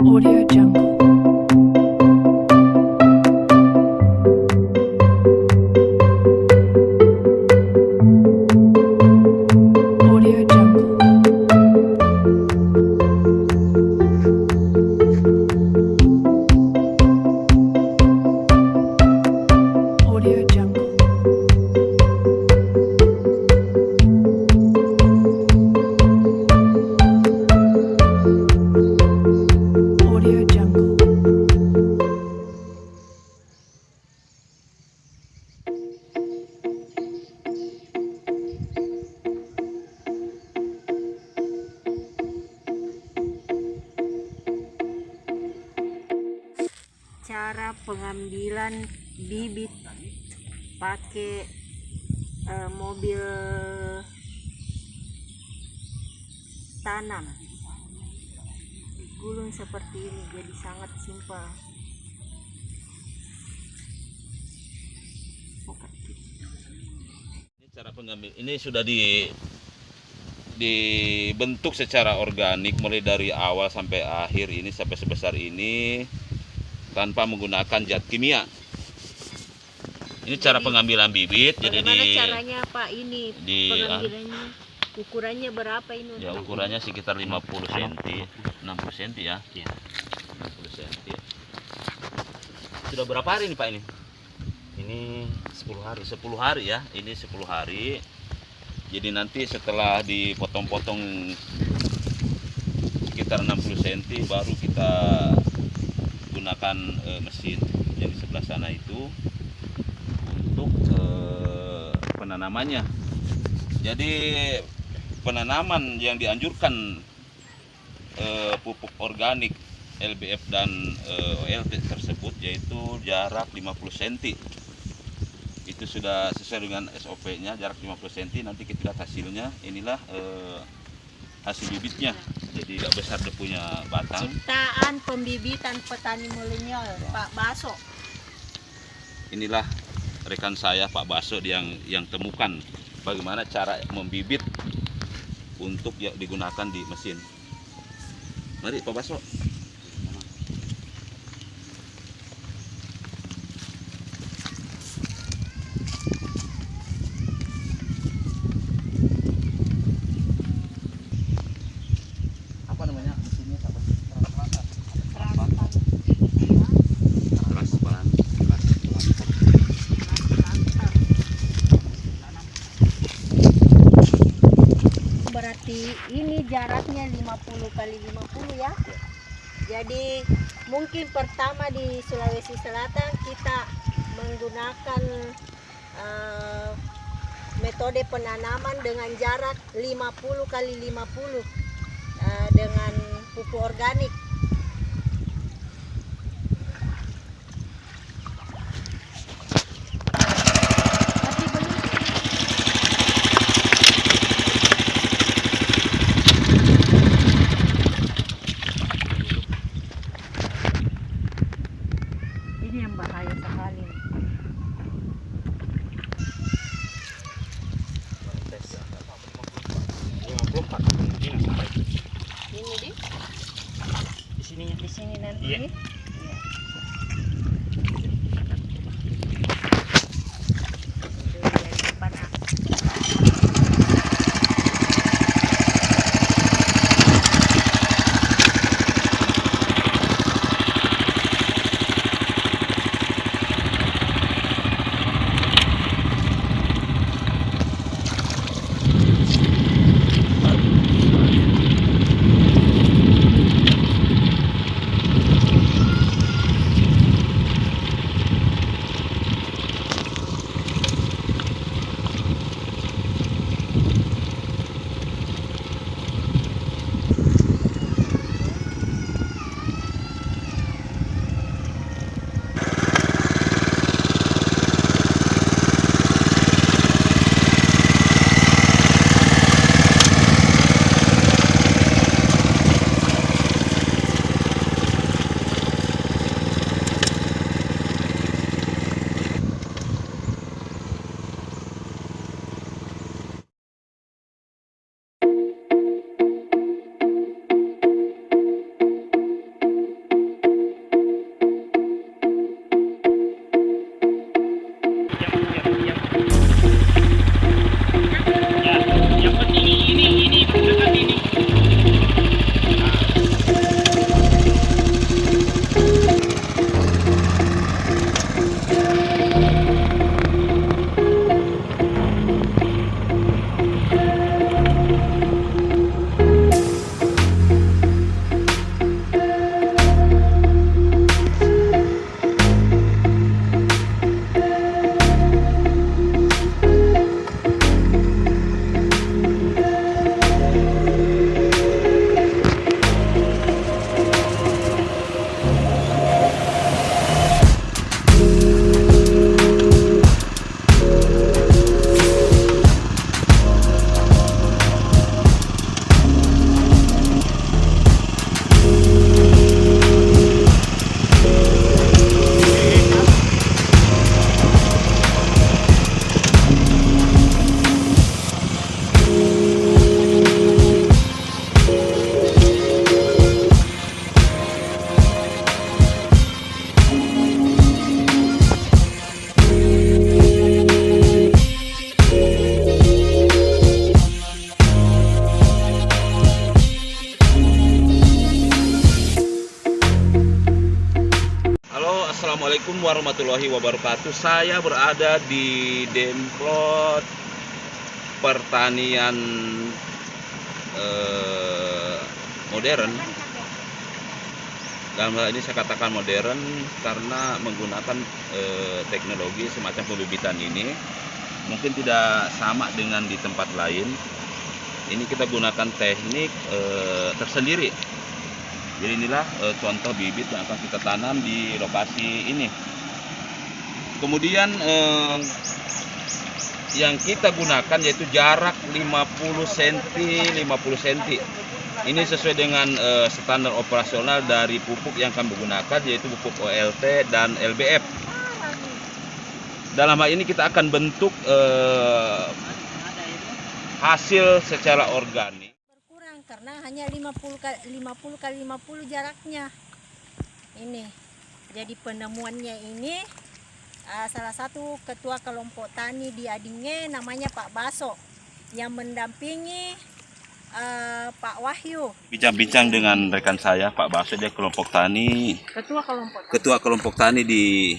Audio Jungle. Audio Jungle. Audio Jungle. Audio Jungle. Cara pengambilan bibit pakai mobil tanam digulung seperti ini, jadi sangat simpel. Ini cara pengambil, ini sudah dibentuk secara organik mulai dari awal sampai akhir ini sampai sebesar ini tanpa menggunakan zat kimia. Ini cara pengambilan bibit. Jadi Bagaimana caranya Pak ini pengambilannya? Ukurannya berapa ini? Ya ukurannya sekitar 50 cm, 60 cm ya. Iya. 60 cm. Sudah berapa hari nih Pak ini? Ini 10 hari. 10 hari ya. Ini 10 hari. Jadi nanti setelah dipotong-potong sekitar 60 cm baru kita gunakan mesin yang di sebelah sana itu untuk penanamannya. Jadi penanaman yang dianjurkan pupuk organik LBF dan OLT tersebut yaitu jarak 50 cm. Itu sudah sesuai dengan SOP-nya, jarak 50 cm. Nanti kita lihat hasilnya. Inilah hasil bibitnya. Jadi tidak besar depunya batang. Ciptaan pembibitan petani milenial Pak Baso. Inilah rekan saya Pak Baso yang temukan bagaimana cara membibit untuk digunakan di mesin. Mari Pak Baso. Apa namanya mesinnya? Keras, pelan, keras, pelan. Berarti ini jaraknya 50 kali 50 ya. Jadi mungkin pertama di Sulawesi Selatan kita menggunakan metode penanaman dengan jarak 50 kali 50 dengan pupuk organik. Masih belum. Ini yang bahaya sekali. Tes 54. Ini sampai Ini di sininya. di sini nanti. Iya. Iya. Itu yang depan, ah. Assalamualaikum warahmatullahi wabarakatuh. Saya berada di Demplot Pertanian Modern. Dalam hal ini saya katakan modern karena menggunakan teknologi semacam pembibitan ini. Mungkin tidak sama dengan di tempat lain. Ini kita gunakan teknik tersendiri. Jadi inilah contoh bibit yang akan kita tanam di lokasi ini. Kemudian yang kita gunakan yaitu jarak 50 cm 50 cm. Ini sesuai dengan standar operasional dari pupuk yang kami gunakan, yaitu pupuk OLT dan LBF. Dalam hal ini kita akan bentuk hasil secara organik. Karena hanya 50 kali 50 jaraknya ini. Jadi penemuannya ini salah satu ketua kelompok tani di Adinge namanya Pak Baso yang mendampingi Pak Wahyu. Bincang-bincang dengan rekan saya Pak Baso, dia kelompok tani, ketua kelompok tani di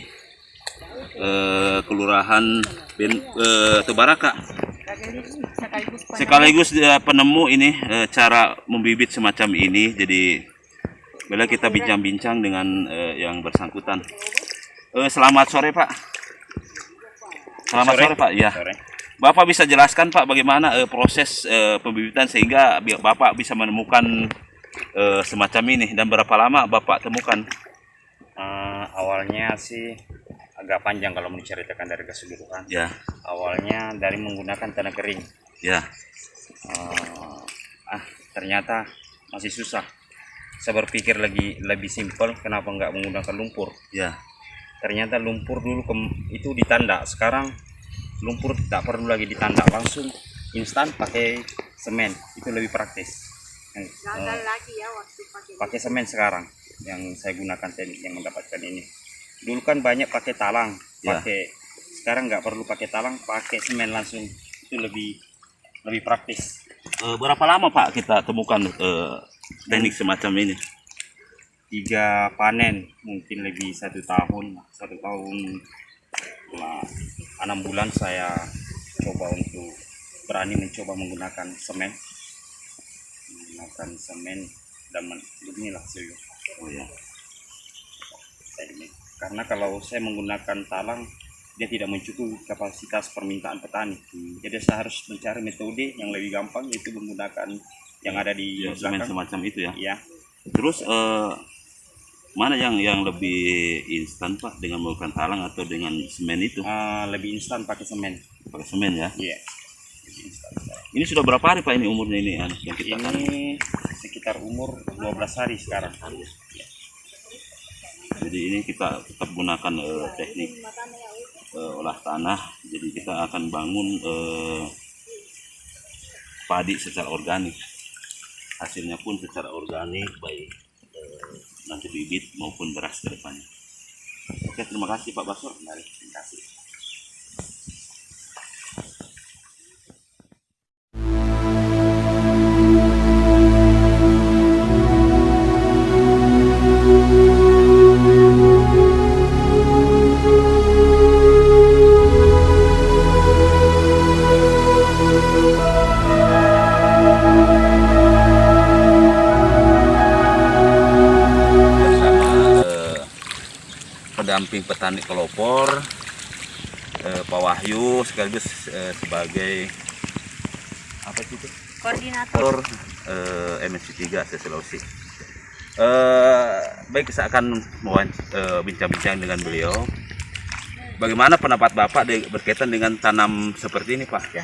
Kelurahan Tubaraka. Sekaligus dia penemu ini cara membibit semacam ini. Jadi bila kita bincang-bincang dengan yang bersangkutan. Selamat sore Pak. Selamat sore Pak. Ya. Bapak bisa jelaskan Pak bagaimana proses pembibitan sehingga Bapak bisa menemukan semacam ini, dan berapa lama Bapak temukan? Awalnya sih agak panjang kalau menceritakan dari keseluruhan. Ya. Awalnya dari menggunakan tanah kering. Ya. Ternyata masih susah. Saya berpikir lebih simpel, kenapa nggak menggunakan lumpur? Ya. Ternyata lumpur dulu itu ditanda. Sekarang lumpur tak perlu lagi ditanda, langsung instan pakai semen. Itu lebih praktis. Pakai semen sekarang yang saya gunakan teknik yang mendapatkan ini. Dulu kan banyak pakai talang, sekarang nggak perlu pakai talang, pakai semen langsung. Itu lebih praktis. Berapa lama Pak kita temukan teknik semacam ini? 3 panen, mungkin lebih 1 tahun. 1 tahun lah 6 bulan saya berani mencoba menggunakan semen. Dan beginilah hasilnya. Oh ya. Karena kalau saya menggunakan talang, dia tidak mencukupi kapasitas permintaan petani. Jadi saya harus mencari metode yang lebih gampang, yaitu menggunakan yang ada di semen semacam itu ya. Iya. Terus mana yang lebih instan Pak, dengan menggunakan talang atau dengan semen itu? Lebih instan pakai semen. Pakai semen ya. Iya. Ini sudah berapa hari Pak ini umurnya ini yang kita tanam? Ini sekitar umur 12 hari sekarang. Jadi ini kita tetap gunakan teknik olah tanah. Jadi kita akan bangun padi secara organik. Hasilnya pun secara organik, baik nanti bibit maupun beras ke depannya. Oke, terima kasih Pak Baso. Mari, terima kasih. Pendamping petani kelopor, Pak Wahyu sekaligus sebagai apa itu? Koordinator MSC3 Sulawesi. Baik, saya akan bincang-bincang dengan beliau. Bagaimana pendapat Bapak berkaitan dengan tanam seperti ini, Pak? Ya.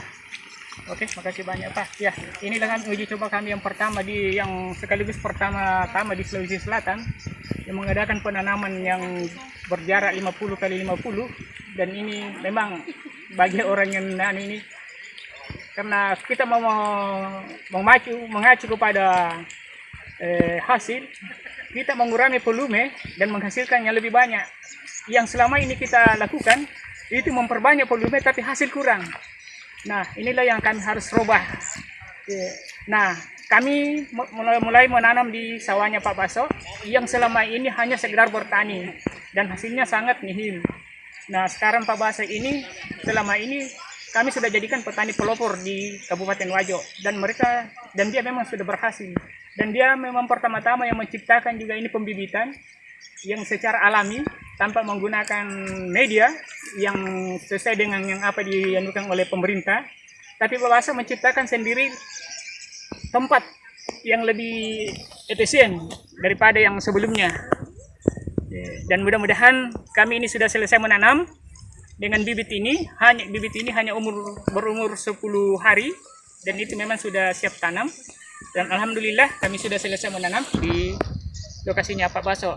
Oke, makasih banyak Pak. Ya, ini dengan uji coba kami yang pertama yang sekaligus pertama-tama di Sulawesi Selatan, yang mengadakan penanaman yang berjarak 50 kali 50, dan ini memang bagi orang yang ini, karena kita mau mengacu kepada hasil, kita mengurangi volume dan menghasilkan yang lebih banyak. Yang selama ini kita lakukan itu memperbanyak volume tapi hasil kurang. Nah, inilah yang kami harus rubah. Nah, kami mulai menanam di sawahnya Pak Baso yang selama ini hanya sekedar bertani. dan hasilnya sangat nihil. Nah sekarang Pak Basa ini selama ini kami sudah jadikan petani pelopor di Kabupaten Wajo, dan dia memang sudah berhasil, dan dia memang pertama-tama yang menciptakan juga ini pembibitan yang secara alami tanpa menggunakan media yang sesuai dengan yang apa dianjurkan oleh pemerintah, tapi Pak Basa menciptakan sendiri tempat yang lebih efisien daripada yang sebelumnya. Dan mudah-mudahan kami ini sudah selesai menanam dengan bibit ini hanya berumur 10 hari, dan itu memang sudah siap tanam, dan alhamdulillah kami sudah selesai menanam di lokasinya Pak Baso.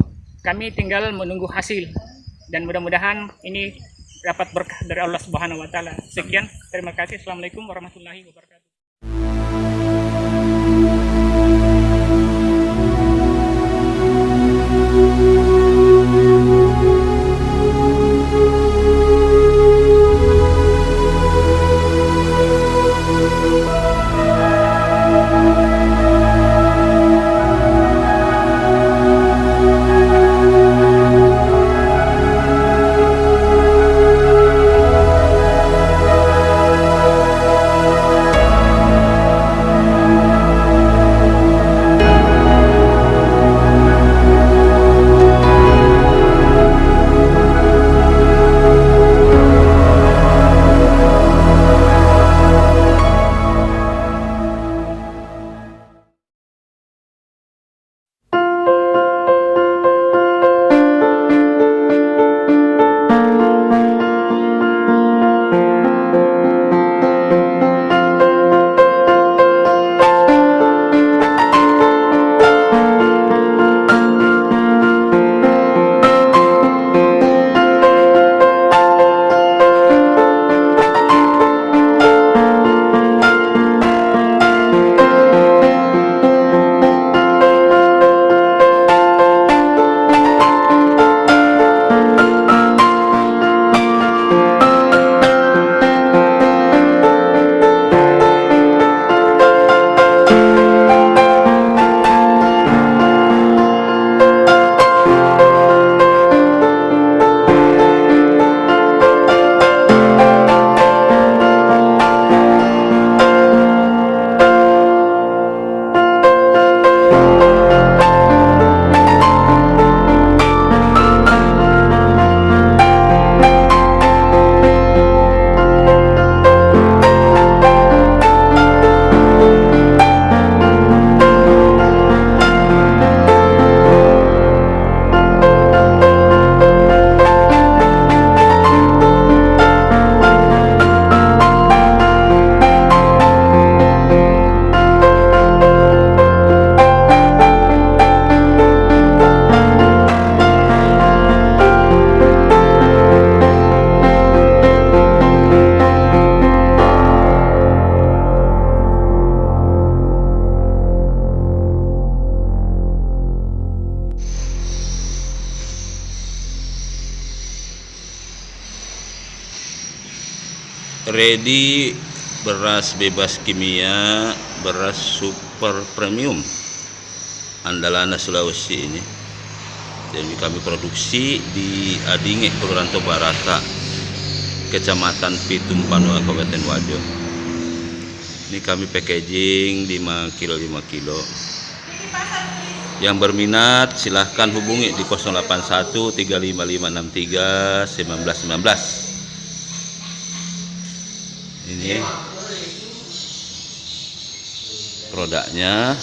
Kami tinggal menunggu hasil, dan mudah-mudahan ini dapat berkah dari Allah Subhanahu wa taala. Sekian, terima kasih. Assalamualaikum warahmatullahi wabarakatuh. Ready beras bebas kimia, beras super premium andalan Sulawesi ini. Jadi kami produksi di Adinge, Kelurahan Tobarata, Kecamatan Pitung Panua, Kabupaten Wajo. Ini kami packaging 5 kilo. Yang berminat silahkan hubungi di 081 35563 1919. Ini produknya.